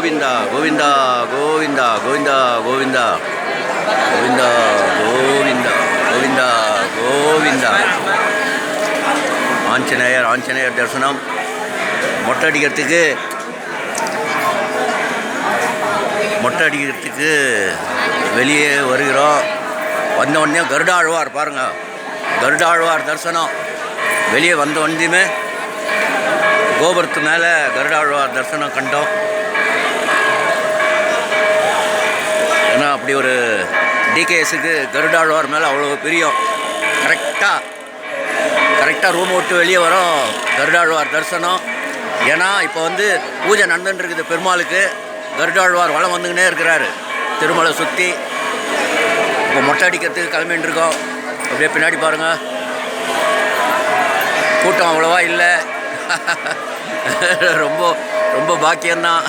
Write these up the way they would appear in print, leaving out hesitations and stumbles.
கோவிந்தா கோவிந்தா கோவிந்தா கோவிந்தா கோவிந்தா கோவிந்தா கோவிந்தா கோவிந்தா கோவிந்தா. ஆஞ்சநேயர் ஆஞ்சநேயர் தரிசனம். மொட்டை அடிக்கிறதுக்கு வெளியே வருகிறோம். வந்த உடனே கருடாழ்வார் பாருங்கள், கருடாழ்வார் தரிசனம். வெளியே வந்த உடனேயுமே கோபுரத்து மேலே கருடாழ்வார் தரிசனம் கண்டோம். ஏன்னா அப்படி ஒரு டிகேஎஸுக்கு கருடாழ்வார் மேலே அவ்வளோ பிரியம். கரெக்டாக ரூம் விட்டு வெளியே வரோம், கருடாழ்வார் தரிசனம். ஏன்னா இப்போ வந்து பூஜை நடந்துட்டுருக்குது பெருமாளுக்கு. கருடாழ்வார் வளம் வந்துக்கினே இருக்கிறாரு திருமலை சுற்றி. இப்போ மொட்டை அடிக்கிறதுக்கு கிளம்பின்னு இருக்கோம். அப்படியே பின்னாடி பாருங்கள், கூட்டம் அவ்வளோவா இல்லை. ரொம்ப ரொம்ப பாக்கியம்தான்.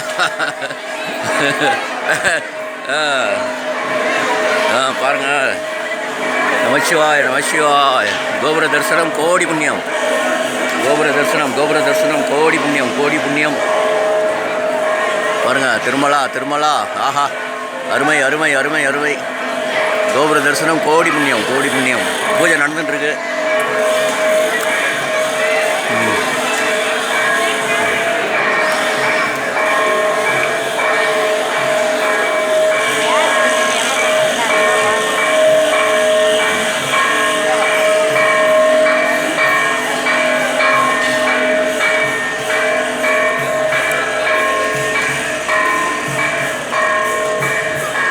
பாருங்கள், நமச்சிவாய் நமச்சிவாய். கோபுர தரிசனம் கோடி புண்ணியம். கோபுர தரிசனம் கோடி புண்ணியம், கோடி புண்ணியம். பாருங்கள், திருமலா. ஆஹா, அருமை அருமை அருமை அருமை. கோபுர தரிசனம் கோடி புண்ணியம், கோடி புண்ணியம். பூஜை நடந்துட்டுருக்கு.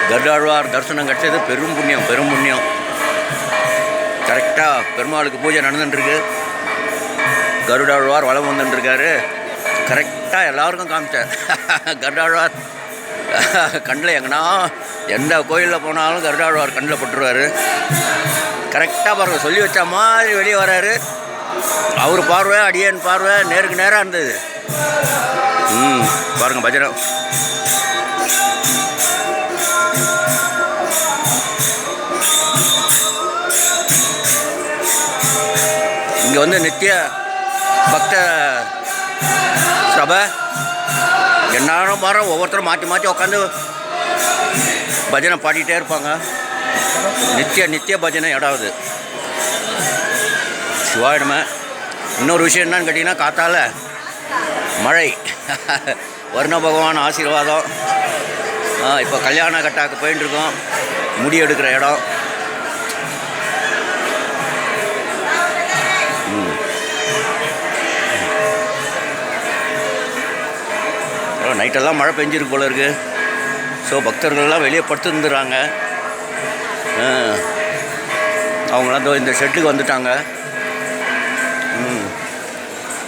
கருடாழ்வார் தரிசனம் கிடச்சது பெரும் புண்ணியம். கரெக்டாக பெருமாளுக்கு பூஜை நடந்துட்டுருக்கு. கருடாழ்வார் வளம் வந்துட்டுருக்காரு. கரெக்டாக எல்லாருக்கும் காமிச்சார். கருடாழ்வார் கண்ணில் எந்த கோயிலில் போனாலும் கருடாழ்வார் கண்ணில் பட்டுருவார். கரெக்டாக பாருங்கள், சொல்லி வச்ச மாதிரி வெளியே வராரு. அவர் பார்வை அடியேன் பார்வை நேருக்கு நேராக இருந்தது. பாருங்கள், பஜனம். இங்கே வந்து நித்திய பக்த சபை. எந்நேரம் பாரு ஒவ்வொருத்தரும் மாற்றி உட்காந்து பஜனை பாடிட்டே இருப்பாங்க. நித்திய பஜனை இடாது. சிவாயிடமே. இன்னொரு விஷயம் என்னன்னு கேட்டிங்கன்னா, காத்தால மழை. வருண பகவான் ஆசீர்வாதம். இப்போ கல்யாண கட்டாக்கு போயின்ட்டுருக்கோம். முடி எடுக்கிற இடம். நைட்டெல்லாம் மழை பெஞ்சிருக்கு போல இருக்குது. ஸோ பக்தர்கள்லாம் வெளியே படுத்துருந்துடுறாங்க. அவங்களாம் இந்த ஷெட்டுக்கு வந்துட்டாங்க.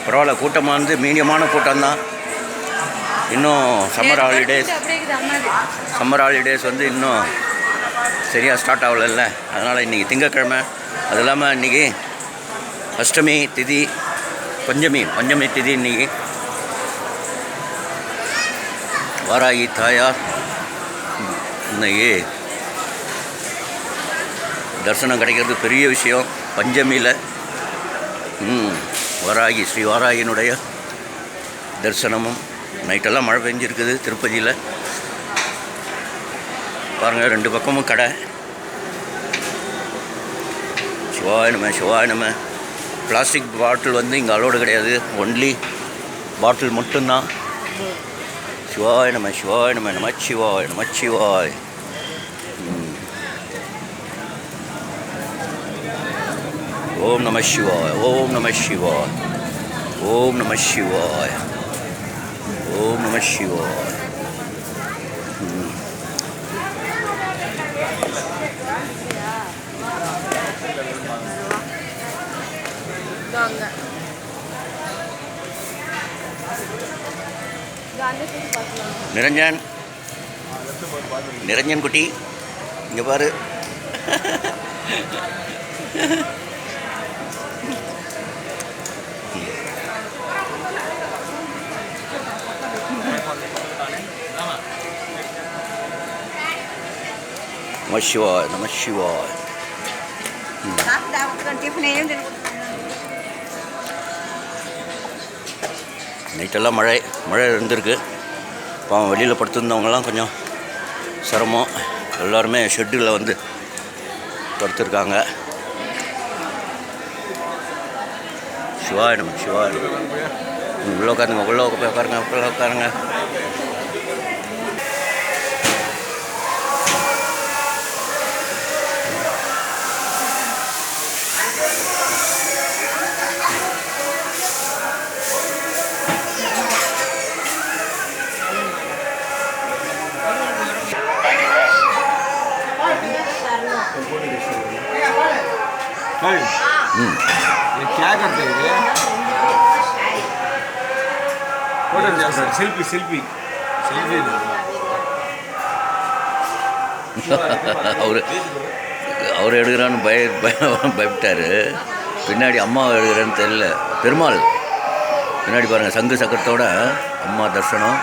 பரவாயில்ல, கூட்டமாக வந்து மீடியமான கூட்டம்தான். இன்னும் சம்மர் ஹாலிடேஸ் வந்து இன்னும் சரியாக ஸ்டார்ட் ஆகலைல்ல. அதனால் இன்றைக்கி திங்கக்கிழமை. அது இல்லாமல் இன்றைக்கி அஷ்டமி திதி, பஞ்சமி திதி. இன்றைக்கி வாராகி தாயார் இன்னைக்கு தரிசனம் கிடைக்கிறது பெரிய விஷயம். பஞ்சமியில் வாராகி ஸ்ரீ வாராகியினுடைய தரிசனமும். நைட்டெல்லாம் மழை பெஞ்சிருக்குது திருப்பதியில். பாருங்கள், 2 பக்கமும் கடை. சிவாய நம. பிளாஸ்டிக் பாட்டில் வந்து இங்கே அலோடு கிடையாது. ஒன்லி பாட்டில் மட்டும்தான். சிவாய நம நமச்சிவாய். ஓம் நம சிவாய். நிரஞ்சன் குட்டி இங்கே பாரு. நம சிவாய். நைட்டெல்லாம் மழை இருந்திருக்கு. பாவம் வெளியில் படுத்துருந்தவங்கலாம் கொஞ்சம் சிரமம். எல்லோருமே ஷெட்டில் வந்து படுத்துருக்காங்க. சிவாயிடும் உள்ளே உட்காருங்க, உள்ளே போய் உட்காருங்க, உள்ளே உட்காருங்க. क्या करते हैं सेल्फी सेल्फी सेल्फी அவர் எடுக்கிறான்னு பயப்பட்டார். பின்னாடி அம்மா எடுக்கிறான்னு தெரியல. பெருமாள் பின்னாடி பாருங்கள், சங்கு சக்கரத்தோட அம்மா தர்சனம்.